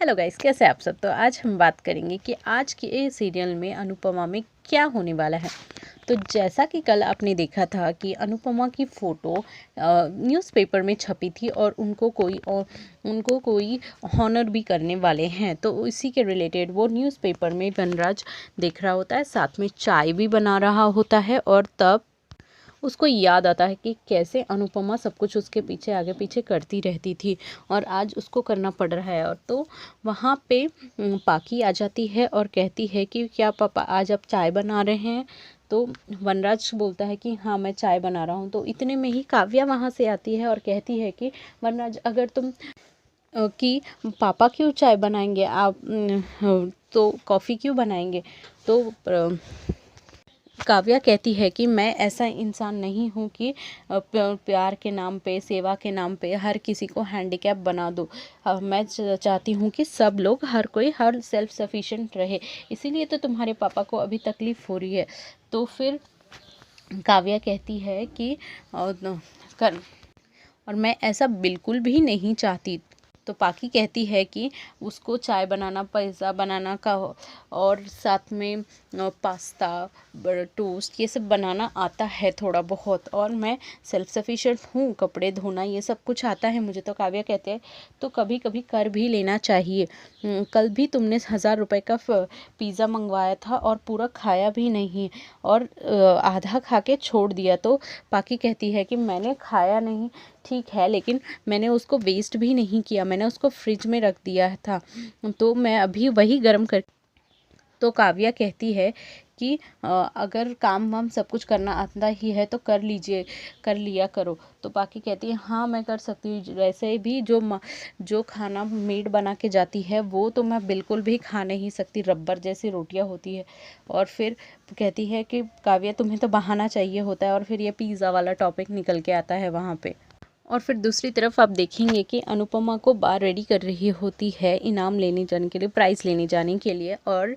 Hello guys, कैसे हैं आप सब। तो आज हम बात करेंगे कि आज के ये सीरियल में अनुपमा में क्या होने वाला है। तो जैसा कि कल आपने देखा था कि अनुपमा की फ़ोटो न्यूज़पेपर में छपी थी और उनको कोई हॉनर भी करने वाले हैं। तो इसी के रिलेटेड वो न्यूज़पेपर में वनराज देख रहा होता है, साथ में चाय भी बना रहा होता है और तब उसको याद आता है कि कैसे अनुपमा सब कुछ उसके पीछे आगे पीछे करती रहती थी और आज उसको करना पड़ रहा है। और तो वहाँ पे पाकी आ जाती है और कहती है कि क्या पापा आज आप चाय बना रहे हैं। तो वनराज बोलता है कि हाँ, मैं चाय बना रहा हूँ। तो इतने में ही काव्या वहाँ से आती है और कहती है कि वनराज, अगर तुम कि पापा क्यों चाय बनाएंगे, आप तो कॉफ़ी क्यों बनाएंगे। तो काव्या कहती है कि मैं ऐसा इंसान नहीं हूँ कि प्यार के नाम पे, सेवा के नाम पे हर किसी को हैंडीकैप बना दूँ। मैं चाहती हूँ कि सब लोग, हर कोई, हर सेल्फ सफिशिएंट रहे, इसीलिए तो तुम्हारे पापा को अभी तकलीफ़ हो रही है। तो फिर काव्या कहती है कि कर और मैं ऐसा बिल्कुल भी नहीं चाहती। तो पाकी कहती है कि उसको चाय बनाना, पिज़्ज़ा बनाना का और साथ में पास्ता, टोस्ट, ये सब बनाना आता है थोड़ा बहुत, और मैं सेल्फ सफिशिएंट हूँ, कपड़े धोना ये सब कुछ आता है मुझे। तो काव्या कहते हैं तो कभी कभी कर भी लेना चाहिए। कल भी तुमने 1000 रुपये का पिज़्ज़ा मंगवाया था और पूरा खाया भी नहीं और आधा खा के छोड़ दिया। तो पाकी कहती है कि मैंने खाया नहीं, ठीक है, लेकिन मैंने उसको वेस्ट भी नहीं किया, मैंने उसको फ्रिज में रख दिया था, तो मैं अभी वही गर्म कर। तो काव्या कहती है कि अगर काम वाम सब कुछ करना आता ही है तो कर लीजिए, कर लिया करो। तो पाकी कहती है हाँ, मैं कर सकती हूँ, वैसे भी जो खाना मेड बना के जाती है वो तो मैं बिल्कुल भी खा नहीं सकती, रबर जैसी रोटियां होती है। और फिर कहती है कि काव्या, तुम्हें तो बहाना चाहिए होता है, और फिर ये पिज़्ज़ा वाला टॉपिक निकल के आता है वहाँ पे। और फिर दूसरी तरफ आप देखेंगे कि अनुपमा को बार रेडी कर रही होती है इनाम लेने जाने के लिए, प्राइज़ लेने जाने के लिए। और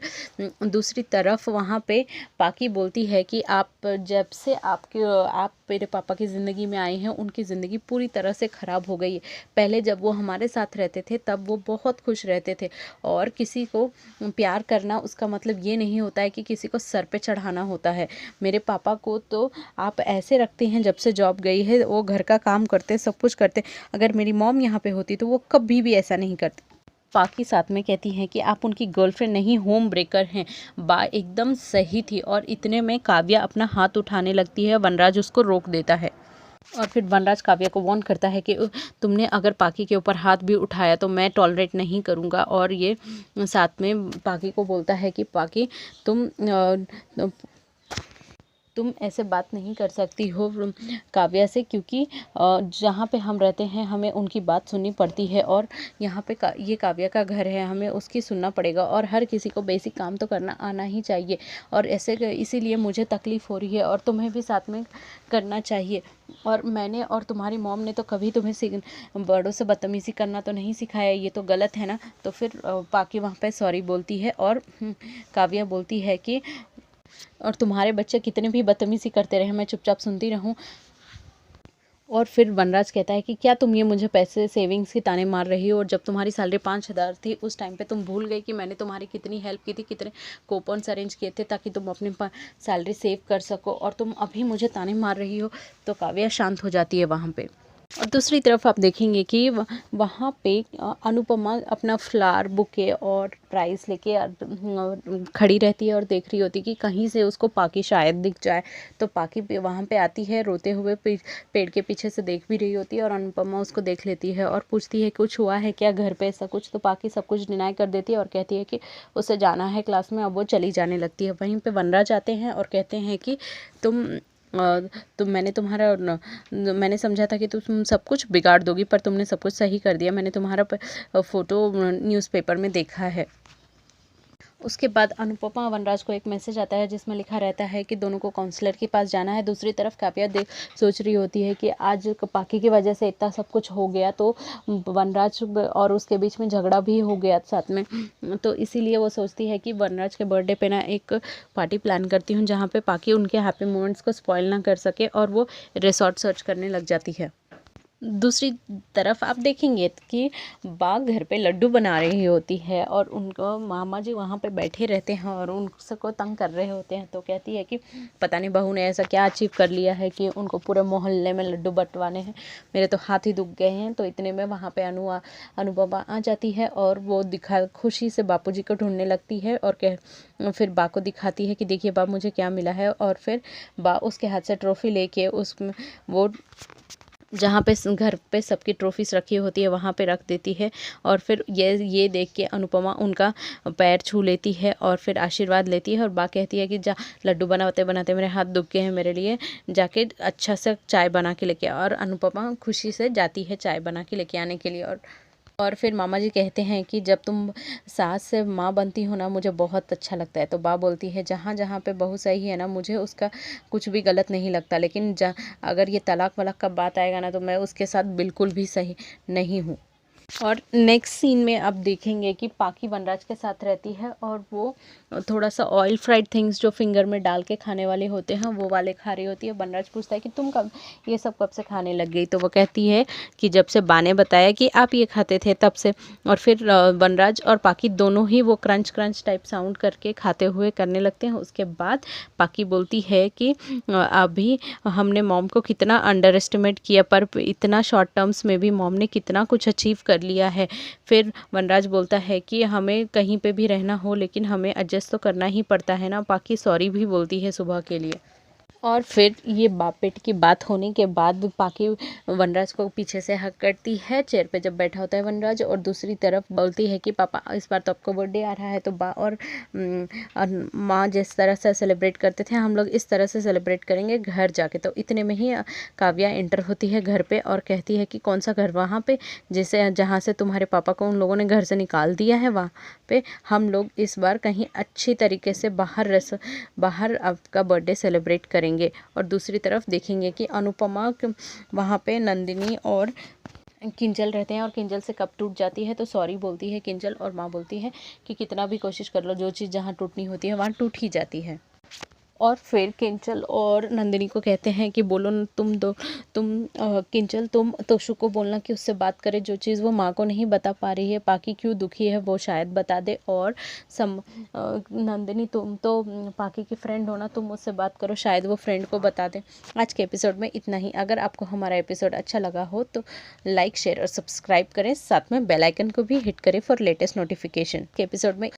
दूसरी तरफ वहाँ पे पाकी बोलती है कि आप जब से आप मेरे पापा की ज़िंदगी में आए हैं, उनकी ज़िंदगी पूरी तरह से ख़राब हो गई है। पहले जब वो हमारे साथ रहते थे तब वो बहुत खुश रहते थे, और किसी को प्यार करना उसका मतलब ये नहीं होता है कि किसी को सर पे चढ़ाना होता है। मेरे पापा को तो आप ऐसे रखते हैं, जब से जॉब गई है वो घर का काम करते, सब कुछ करते। अगर मेरी मॉम यहाँ पे होती तो वो कभी भी ऐसा नहीं करती। पाकी साथ में कहती हैं कि आप उनकी गर्लफ्रेंड नहीं, होम ब्रेकर हैं। एकदम सही थी। और इतने में काव्या अपना हाथ उठाने लगती है, वनराज उसको रोक देता है। और फिर वनराज काव्या को वार्न करता है कि तुमने अगर पाकी के ऊपर हाथ भी उठाया तो मैं टॉलरेट नहीं करूँगा। और ये साथ में पाकी को बोलता है कि पाकी, तुम ऐसे बात नहीं कर सकती हो काव्या से, क्योंकि जहाँ पे हम रहते हैं हमें उनकी बात सुननी पड़ती है, और यहाँ पे ये काव्या का घर है, हमें उसकी सुनना पड़ेगा, और हर किसी को बेसिक काम तो करना आना ही चाहिए। और ऐसे इसीलिए मुझे तकलीफ़ हो रही है और तुम्हें भी साथ में करना चाहिए। और मैंने और तुम्हारी मॉम ने तो कभी तुम्हें बड़ों से बदतमीज़ी करना तो नहीं सिखाया, ये तो गलत है ना। तो फिर पाकी वहाँ पे सॉरी बोलती है और काव्या बोलती है कि और तुम्हारे बच्चे कितने भी बदतमीज़ी करते रहे, मैं चुपचाप सुनती रहूं। और फिर वनराज कहता है कि क्या तुम ये मुझे पैसे सेविंग्स की ताने मार रही हो, और जब तुम्हारी सैलरी 5000 थी उस टाइम पे तुम भूल गई कि मैंने तुम्हारी कितनी हेल्प की थी, कितने कूपन्स अरेंज किए थे ताकि तुम अपनी सैलरी सेव कर सको, और तुम अभी मुझे ताने मार रही हो। तो काव्या शांत हो जाती है वहाँ पे। और दूसरी तरफ आप देखेंगे कि वहाँ पे अनुपमा अपना फ्लावर बुके और प्राइस लेके खड़ी रहती है और देख रही होती कि कहीं से उसको पाकी शायद दिख जाए। तो पाकी वहाँ पे आती है रोते हुए, पेड़ के पीछे से देख भी रही होती है, और अनुपमा उसको देख लेती है और पूछती है कुछ हुआ है क्या घर पे, ऐसा कुछ। तो पाकी सब कुछ डिनाई कर देती है और कहती है कि उसे जाना है क्लास में। अब वो चली जाने लगती है। वहीं पे वनराज आते हैं और कहते हैं कि तुम मैंने समझा था कि तुम सब कुछ बिगाड़ दोगी, पर तुमने सब कुछ सही कर दिया। मैंने तुम्हारा फ़ोटो न्यूज़पेपर में देखा है। उसके बाद अनुपमा वनराज को एक मैसेज आता है जिसमें लिखा रहता है कि दोनों को काउंसलर के पास जाना है। दूसरी तरफ काव्या सोच रही होती है कि आज पाकी की वजह से इतना सब कुछ हो गया, तो वनराज और उसके बीच में झगड़ा भी हो गया साथ में। तो इसीलिए वो सोचती है कि वनराज के बर्थडे पे ना एक पार्टी प्लान करती हूँ जहाँ पे पाकी उनके हैप्पी मोमेंट्स को स्पॉइल ना कर सके, और वो रिसॉर्ट सर्च करने लग जाती है। दूसरी तरफ आप देखेंगे कि बा घर पे लड्डू बना रही होती है और उनको मामा जी वहाँ पे बैठे रहते हैं और उनको तंग कर रहे होते हैं। तो कहती है कि पता नहीं बहू ने ऐसा क्या अचीव कर लिया है कि उनको पूरे मोहल्ले में लड्डू बंटवाने हैं, मेरे तो हाथ ही दुख गए हैं। तो इतने में वहाँ पे अनुपमा आ जाती है और वो खुशी से बापूजी को ढूंढने लगती है और फिर बा को दिखाती है कि देखिए बा मुझे क्या मिला है। और फिर बा उसके हाथ से ट्रॉफी लेके वो जहाँ पे घर पे सबकी ट्रॉफीज रखी होती है वहाँ पे रख देती है। और फिर ये देख के अनुपमा उनका पैर छू लेती है और फिर आशीर्वाद लेती है। और बा कहती है कि जा लड्डू बनाते बनाते मेरे हाथ दुख गए हैं, मेरे लिए जाके अच्छा से चाय बना के लेके आ। और अनुपमा खुशी से जाती है चाय बना के लेके आने के लिए। और फिर मामा जी कहते हैं कि जब तुम सास से माँ बनती हो ना मुझे बहुत अच्छा लगता है। तो बा बोलती है जहाँ जहाँ पे बहू सही है ना मुझे उसका कुछ भी गलत नहीं लगता, लेकिन अगर ये तलाक वलाक का बात आएगा ना तो मैं उसके साथ बिल्कुल भी सही नहीं हूँ। और नेक्स्ट सीन में आप देखेंगे कि पाकी वनराज के साथ रहती है और वो थोड़ा सा ऑयल फ्राइड थिंग्स जो फिंगर में डाल के खाने वाले होते हैं वो वाले खा रही होती है। वनराज पूछता है कि तुम ये सब कब से खाने लग गई। तो वो कहती है कि जब से बा ने बताया कि आप ये खाते थे तब से। और फिर वनराज और पाकी दोनों ही वो क्रंच क्रंच टाइप साउंड करके खाते हुए करने लगते हैं। उसके बाद पाकी बोलती है कि अभी हमने मॉम को कितना अंडर एस्टिमेट किया, पर इतना शॉर्ट टर्म्स में भी मॉम ने कितना कुछ अचीव कर लिया है। फिर वनराज बोलता है कि हमें कहीं पे भी रहना हो लेकिन हमें एडजस्ट तो करना ही पड़ता है ना। पाकी सॉरी भी बोलती है सुबह के लिए। और फिर ये बाप बेटे की बात होने के बाद पाकी वनराज को पीछे से हक करती है चेयर पे जब बैठा होता है वनराज। और दूसरी तरफ बोलती है कि पापा इस बार तो आपको बर्थडे आ रहा है तो बा और माँ जिस तरह से सेलिब्रेट करते थे हम लोग इस तरह से सेलिब्रेट करेंगे घर जाके। तो इतने में ही काव्या एंटर होती है घर पे और कहती है कि कौन सा घर, वहाँ पे जहाँ से तुम्हारे पापा को उन लोगों ने घर से निकाल दिया है वहाँ पे हम लोग इस बार कहीं अच्छी तरीके से बाहर आपका बर्थडे सेलिब्रेट करेंगे। और दूसरी तरफ देखेंगे कि अनुपमा वहाँ पे नंदिनी और किंजल रहते हैं और किंजल से कप टूट जाती है तो सॉरी बोलती है किंजल। और माँ बोलती है कि कितना भी कोशिश कर लो जो चीज़ जहाँ टूटनी होती है वहाँ टूट ही जाती है। और फिर किंजल और नंदिनी को कहते हैं कि बोलो किंजल तुम तोशु को बोलना कि उससे बात करे, जो चीज़ वो माँ को नहीं बता पा रही है पाकी क्यों दुखी है वो शायद बता दे। और नंदिनी तुम तो पाकी की फ्रेंड हो ना, तुम उससे बात करो शायद वो फ्रेंड को बता दे। आज के एपिसोड में इतना ही। अगर आपको हमारा एपिसोड अच्छा लगा हो तो लाइक शेयर और सब्सक्राइब करें, साथ में बेल आइकन को भी हिट करें फॉर लेटेस्ट नोटिफिकेशन के एपिसोड में।